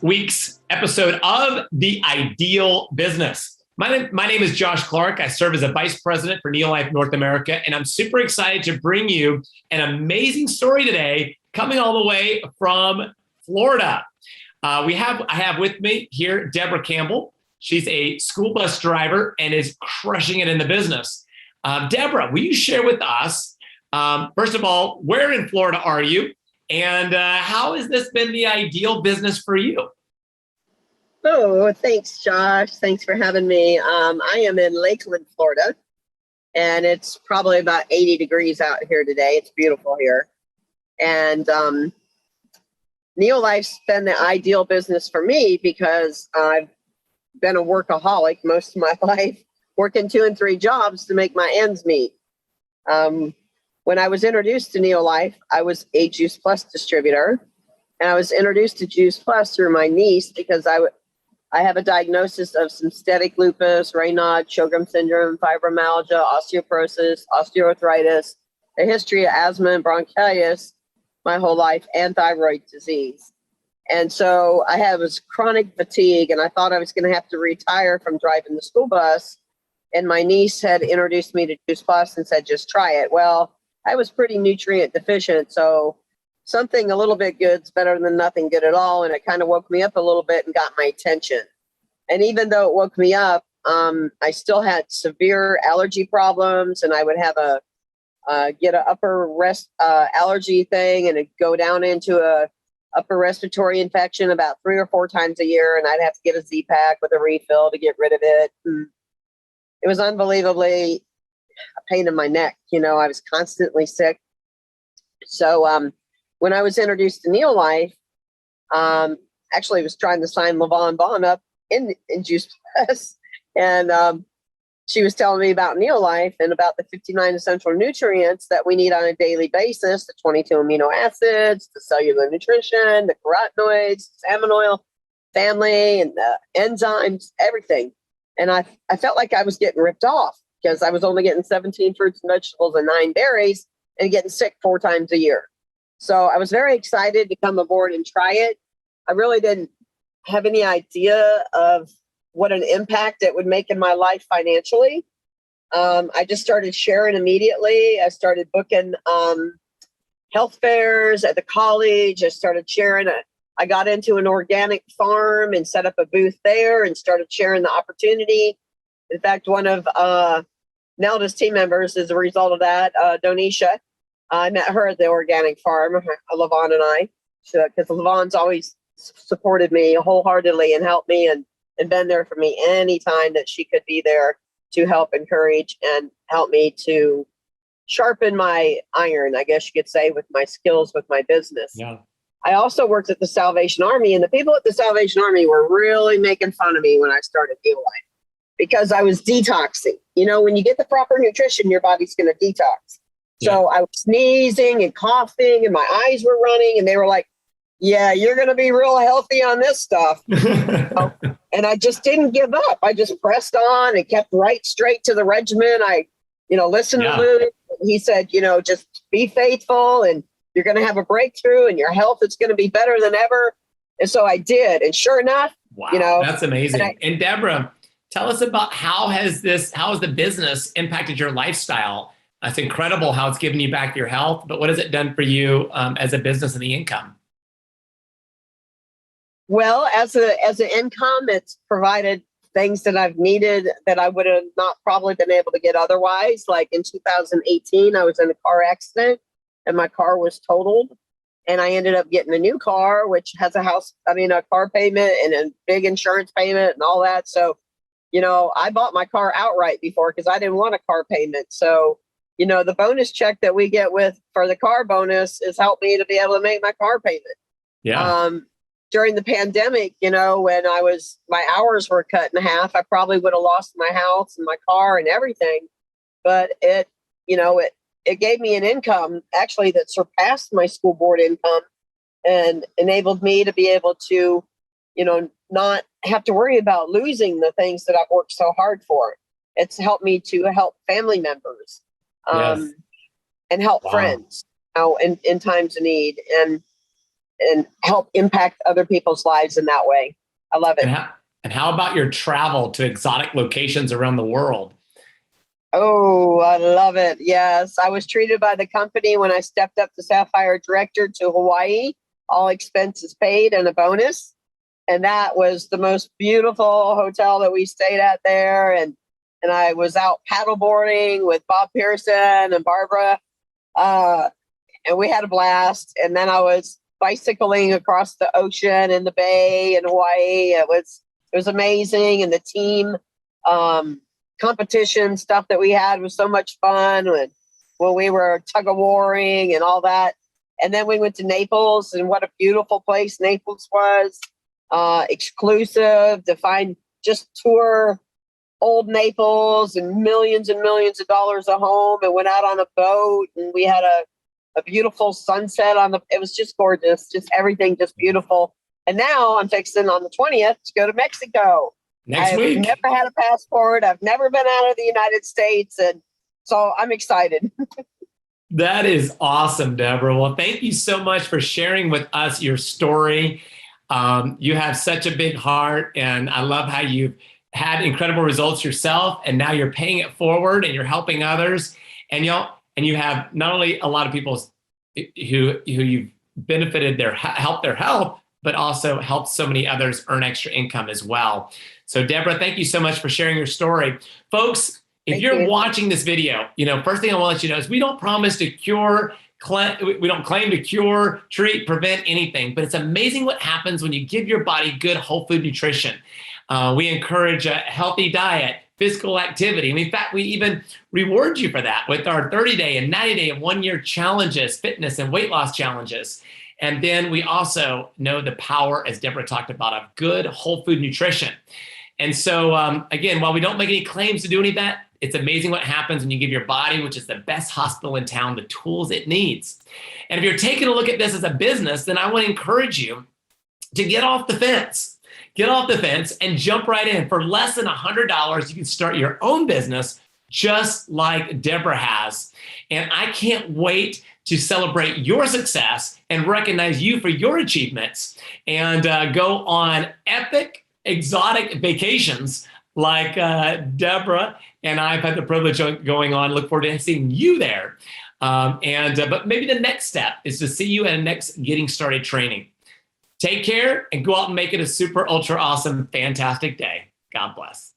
week's episode of The Ideal Business. My name is Josh Clark. I serve as a vice president for Neolife North America, and I'm super excited to bring you an amazing story today coming all the way from Florida. I have with me here Debra Campbell. She's a school bus driver and is crushing it in the business. Debra, will you share with us, first of all, where in Florida are you? And how has this been the ideal business for you? Oh, thanks, Josh. Thanks for having me. I am in Lakeland, Florida, and it's probably about 80 degrees out here today. It's beautiful here. And Neolife's been the ideal business for me because I've been a workaholic most of my life, working 2 and 3 jobs to make my ends meet. When I was introduced to Neolife, I was a Juice Plus distributor, and I was introduced to Juice Plus through my niece because I have a diagnosis of synthetic lupus, Raynaud, Sjogren's syndrome, fibromyalgia, osteoporosis, osteoarthritis, a history of asthma and bronchitis my whole life, and thyroid disease. And so I had this chronic fatigue, and I thought I was going to have to retire from driving the school bus. And my niece had introduced me to Juice Plus and said, just try it. Well, I was pretty nutrient deficient, so something a little bit good is better than nothing good at all. And it kind of woke me up a little bit and got my attention. And even though it woke me up, I still had severe allergy problems, and I would have get an upper allergy thing, and it'd go down into a upper respiratory infection about 3 or 4 times a year, and I'd have to get a Z-Pack with a refill to get rid of it. And it was unbelievably a pain in my neck. I was constantly sick. So when I was introduced to Neolife, actually I was trying to sign LaVon Vaughn up in Juice Plus, and she was telling me about Neolife and about the 59 essential nutrients that we need on a daily basis, the 22 amino acids, the cellular nutrition, the carotenoids, salmon oil family, and the enzymes, everything. And I felt like I was getting ripped off because I was only getting 17 fruits and vegetables and 9 berries and getting sick 4 times a year. So I was very excited to come aboard and try it. I really didn't have any idea of what an impact it would make in my life financially. I just started sharing immediately. I started booking health fairs at the college. I started sharing it. I got into an organic farm and set up a booth there and started sharing the opportunity. In fact, one of Nelda's team members, as a result of that, Donisha, I met her at the organic farm, LaVon and I, because LaVon's always supported me wholeheartedly and helped me and been there for me anytime that she could be there to help encourage and help me to sharpen my iron, I guess you could say, with my skills with my business. Yeah. I also worked at the Salvation Army, and the people at the Salvation Army were really making fun of me when I started Neolife because I was detoxing. When you get the proper nutrition, your body's going to detox. Yeah. So I was sneezing and coughing, and my eyes were running, and they were like, yeah, you're going to be real healthy on this stuff. And I just didn't give up. I just pressed on and kept right straight to the regimen. I, listened to Lou. He said, just be faithful and you're going to have a breakthrough and your health is going to be better than ever. And so I did. And sure enough, wow, that's amazing. And Debra, tell us about how has the business impacted your lifestyle? It's incredible how it's given you back your health, but what has it done for you as a business and the income? Well, as an income, it's provided things that I've needed that I would have not probably been able to get otherwise. Like in 2018, I was in a car accident and my car was totaled. And I ended up getting a new car, which has a car payment and a big insurance payment and all that. So, I bought my car outright before because I didn't want a car payment. So, the bonus check that we get for the car bonus has helped me to be able to make my car payment. Yeah. During the pandemic, when my hours were cut in half, I probably would have lost my house and my car and everything. But it gave me an income actually that surpassed my school board income and enabled me to be able to, not have to worry about losing the things that I've worked so hard for. It's helped me to help family members and help friends in times of need. And and help impact other people's lives in that way. I love it. And how about your travel to exotic locations around the world? Oh, I love it. Yes. I was treated by the company when I stepped up to Sapphire Director to Hawaii, all expenses paid and a bonus. And that was the most beautiful hotel that we stayed at there. And I was out paddleboarding with Bob Pearson and Barbara. And we had a blast. And then I was bicycling across the ocean in the bay in Hawaii. It was amazing. And the team competition stuff that we had was so much fun when we were tug of warring and all that. And then we went to Naples, and what a beautiful place Naples was. Exclusive to find, just tour old Naples and millions of dollars a home, and went out on a boat, and we had a beautiful sunset it was just gorgeous, just everything just beautiful. And now I'm fixing on the 20th to go to Mexico. Next week. I've never had a passport. I've never been out of the United States. And so I'm excited. That is awesome, Deborah. Well, thank you so much for sharing with us your story. You have such a big heart, and I love how you've had incredible results yourself, and now you're paying it forward and you're helping others. And you have not only a lot of people who you've benefited helped their health, but also helped so many others earn extra income as well. So Deborah, thank you so much for sharing your story. Folks, if you're watching this video, first thing I want to let you know is we don't promise to cure, we don't claim to cure, treat, prevent anything, but it's amazing what happens when you give your body good whole food nutrition. We encourage a healthy diet, physical activity. And in fact, we even reward you for that with our 30-day and 90-day and 1-year challenges, fitness and weight loss challenges. And then we also know the power, as Deborah talked about, of good whole food nutrition. And so, again, while we don't make any claims to do any of that, it's amazing what happens when you give your body, which is the best hospital in town, the tools it needs. And if you're taking a look at this as a business, then I want to encourage you to get off the fence. Get off the fence and jump right in. For less than $100, you can start your own business just like Deborah has. And I can't wait to celebrate your success and recognize you for your achievements and go on epic, exotic vacations like Deborah and I've had the privilege of going on. Look forward to seeing you there. But maybe the next step is to see you at a next Getting Started training. Take care and go out and make it a super, ultra awesome, fantastic day. God bless.